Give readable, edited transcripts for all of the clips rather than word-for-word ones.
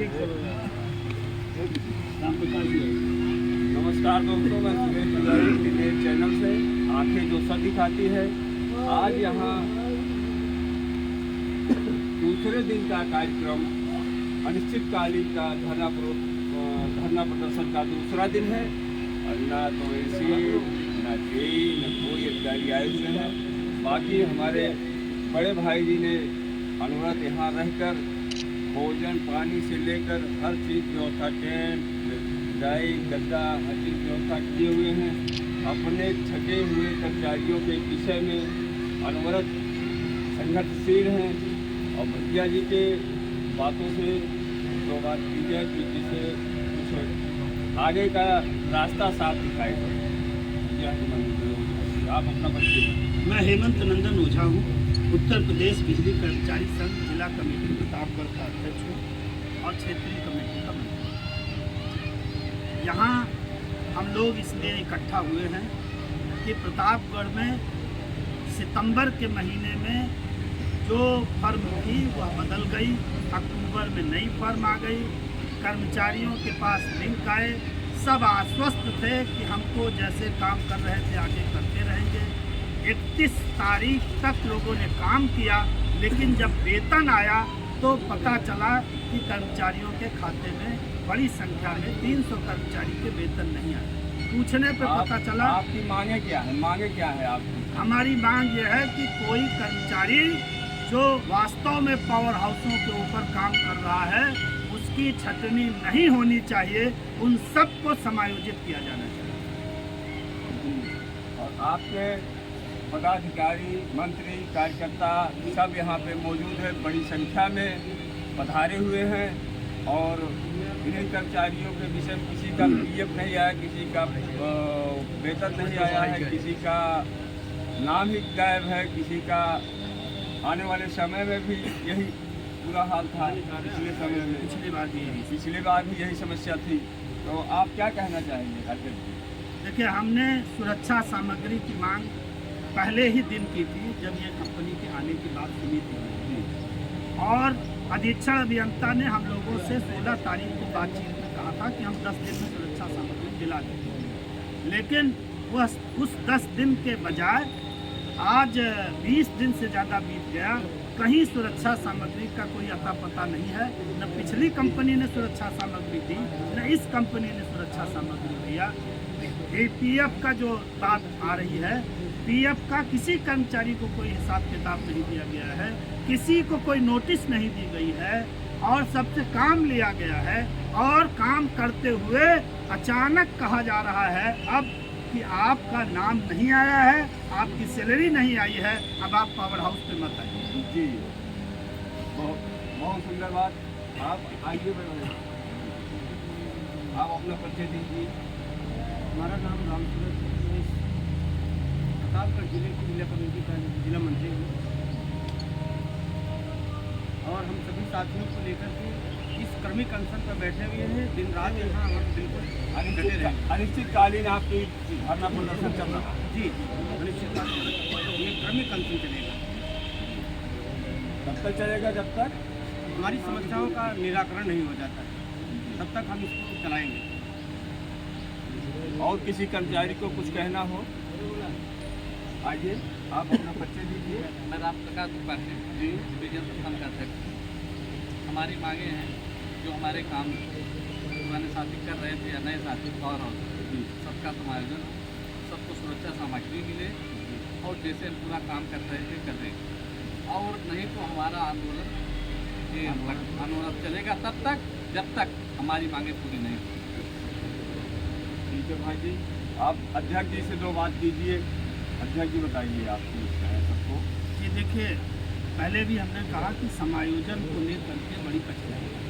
नमस्कार दोस्तों, मैं सुरेश तिवारी मेरे चैनल से आंखें जो सच दिखाती है। आज यहाँ दूसरे दिन का कार्यक्रम अनिश्चितकालीन का धरना प्रदर्शन का दूसरा दिन है। और ना तो एसी ना ट्रेन न कोई अधिकारी आए हुए हैं। बाकी हमारे बड़े भाई जी ने अनुव्रत यहाँ रहकर भोजन पानी से लेकर हर चीज़ व्यवस्था, टेंट गाय गद्दा हर चीज़ व्यवस्था किए हुए हैं। अपने थके हुए कर्मचारियों के विषय में अनवरत संघर्षशील हैं और भैया जी के बातों से तो बात की जाए कि जिससे कुछ आगे का रास्ता साफ दिखाई दे। आप अपना परिचय। मैं हेमंत नंदन ओझा हूँ, उत्तर प्रदेश बिजली कर्मचारी संघ जिला कमेटी प्रतापगढ़ का अध्यक्ष हूँ और क्षेत्रीय कमेटी का मंत्री। यहाँ हम लोग इसलिए इकट्ठा हुए हैं कि प्रतापगढ़ में सितंबर के महीने में जो फर्म थी वह बदल गई, अक्टूबर में नई फर्म आ गई, कर्मचारियों के पास लिंक आए, सब आश्वस्त थे कि हमको जैसे काम कर रहे थे आगे करते रहेंगे। 31 तारीख तक लोगों ने काम किया, लेकिन जब वेतन आया तो पता चला कि कर्मचारियों के खाते में बड़ी संख्या में 300 कर्मचारी के वेतन नहीं आए। पूछने पर पता चला। आपकी मांगे क्या है? मांगे क्या है आपकी? हमारी मांग ये है कि कोई कर्मचारी जो वास्तव में पावर हाउसों के ऊपर काम कर रहा है उसकी छटनी नहीं होनी चाहिए, उन सबको समायोजित किया जाना चाहिए। और आपके पदाधिकारी, मंत्री, कार्यकर्ता सब यहाँ पे मौजूद है, बड़ी संख्या में पधारे हुए हैं। और इन्हीं कर्मचारियों के विषय में किसी का पीएफ नहीं आया, किसी का वेतन नहीं आया है, किसी का नाम ही गायब है, किसी का आने वाले समय में भी यही बुरा हाल था। पिछले समय में पिछली बार भी यही समस्या थी। तो आप क्या कहना चाहेंगे अध्यक्ष? देखिए, हमने सुरक्षा सामग्री की मांग पहले ही दिन की थी जब ये कंपनी के आने की बात सुनी थी, और अधीक्षण अभियंता ने हम लोगों से 16 तारीख को बातचीत में कहा था कि हम 10 दिन में सुरक्षा सामग्री दिला देंगे। लेकिन वह उस 10 दिन के बजाय आज 20 दिन से ज़्यादा बीत गया, कहीं सुरक्षा सामग्री का कोई अता पता नहीं है। न पिछली कंपनी ने सुरक्षा सामग्री दी, न इस कंपनी ने सुरक्षा सामग्री दिया। पीएफ का जो बात आ रही है, पीएफ का किसी कर्मचारी को कोई हिसाब किताब नहीं दिया गया है, किसी को कोई नोटिस नहीं दी गई है, और सबसे काम लिया गया है। और काम करते हुए अचानक कहा जा रहा है अब कि आपका नाम नहीं आया है, आपकी सैलरी नहीं आई है, अब आप पावर हाउस पे मत आइए। जी, बहुत सुंदर बात। आप आइए, आप अपना परिचय दीजिए। हमारा नाम रामसूरज प्रतापगढ़ जिले की जिला कमेटी का जिला मंत्री हूँ, और हम सभी साथियों को लेकर के इस क्रमिक अनशन पर बैठे हुए हैं। दिन रात यहाँ हम बिल्कुल अनिश्चितकालीन आपकी धरना प्रदर्शन चल रहा है? जी, अनिश्चितकालीन ये क्रमिक अनशन चलेगा। तब तक चलेगा जब तक हमारी समस्याओं का निराकरण नहीं हो जाता, तब तक हम इसको चलाएंगे। और किसी कर्मचारी को कुछ कहना हो, आइए आप अपना परिचय दीजिए। मैं राम प्रकाश त्रिपाठी जी, डिवीजन प्रथम का अध्यक्ष। हमारी मांगे हैं जो हमारे काम पुराने साथी कर रहे थे या नए साथी पावर हाउस, सबका समायोजन, सबको सुरक्षा सामग्री मिले, और जैसे हम पूरा काम कर रहे थे कर रहे, और नहीं तो हमारा आंदोलन चलेगा तब तक जब तक हमारी मांगे पूरी नहीं होती। ठीक है भाई जी, आप अध्यक्ष जी से 2 बात कीजिए। अध्यक्ष जी बताइए आपकी सबको। जी देखिए, पहले भी हमने कहा कि समायोजन को लेकर के बड़ी कठिनाई है।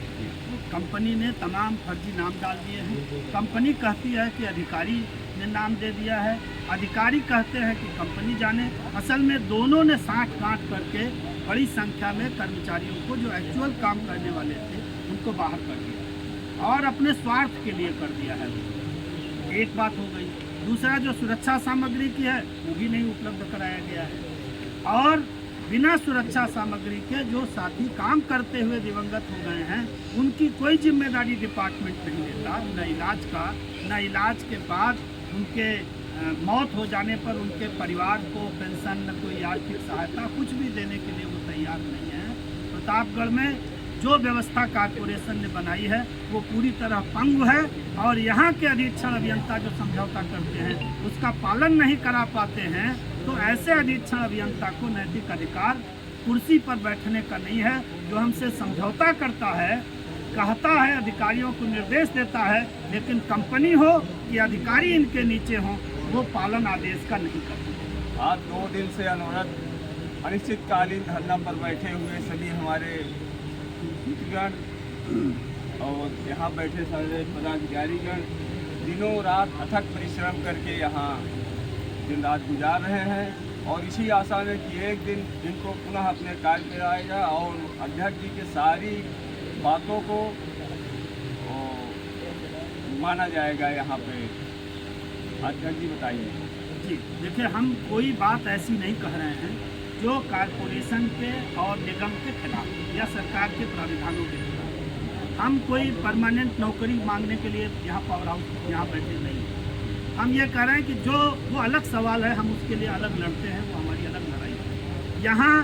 कंपनी ने तमाम फर्जी नाम डाल दिए हैं। कंपनी कहती है कि अधिकारी ने नाम दे दिया है, अधिकारी कहते हैं कि कंपनी जाने। असल में दोनों ने साठ गांठ करके बड़ी संख्या में कर्मचारियों को जो एक्चुअल काम करने वाले थे उनको बाहर कर दिया, और अपने स्वार्थ के लिए कर दिया है। एक बात हो गई। दूसरा, जो सुरक्षा सामग्री की है वो भी नहीं उपलब्ध कराया गया है। और बिना सुरक्षा सामग्री के जो साथी काम करते हुए दिवंगत हो गए हैं, उनकी कोई जिम्मेदारी डिपार्टमेंट नहीं लेता, न इलाज का, न इलाज के बाद उनके मौत हो जाने पर उनके परिवार को पेंशन, न कोई आर्थिक सहायता, कुछ भी देने के लिए वो तैयार नहीं है। प्रतापगढ़ में जो व्यवस्था कारपोरेशन ने बनाई है वो पूरी तरह पंगु है, और यहाँ के अधीक्षण अभियंता जो समझौता करते हैं उसका पालन नहीं करा पाते हैं, तो ऐसे अधीक्षण अभियंता को नैतिक अधिकार कुर्सी पर बैठने का नहीं है। जो हमसे समझौता करता है, कहता है, अधिकारियों को निर्देश देता है, लेकिन कंपनी हो कि अधिकारी इनके नीचे हों, वो पालन आदेश का नहीं करते। आज 2 दिन से अनवरत अनिश्चितकालीन धरना पर बैठे हुए सभी हमारे मित्रगण और यहाँ बैठे सारे पदाधिकारीगण दिनों रात अथक परिश्रम करके यहाँ दिन रात गुजार रहे हैं, और इसी आशा में कि एक दिन इनको पुनः अपने कार्य में आएगा और अध्यक्ष जी के सारी बातों को माना जाएगा यहाँ पे। अध्यक्ष जी बताइए। जी देखिए, हम कोई बात ऐसी नहीं कह रहे हैं जो कारपोरेशन के और निगम के खिलाफ या सरकार के प्राविधानों के खिलाफ। हम कोई परमानेंट नौकरी मांगने के लिए यहाँ पावर हाउस यहाँ बैठे नहीं हैं। हम ये कह रहे हैं कि जो वो अलग सवाल है, हम उसके लिए अलग लड़ते हैं, वो हमारी अलग लड़ाई है। यहाँ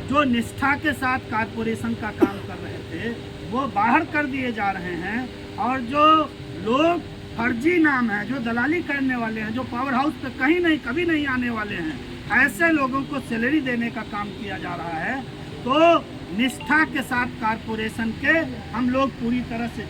जो निष्ठा के साथ कारपोरेशन का काम कर रहे थे वो बाहर कर दिए जा रहे हैं, और जो लोग फर्जी नाम है, जो दलाली करने वाले हैं, जो पावर हाउस पे कहीं नहीं कभी नहीं आने वाले हैं, ऐसे लोगों को सैलरी देने का काम किया जा रहा है। तो निष्ठा के साथ कारपोरेशन के हम लोग पूरी तरह से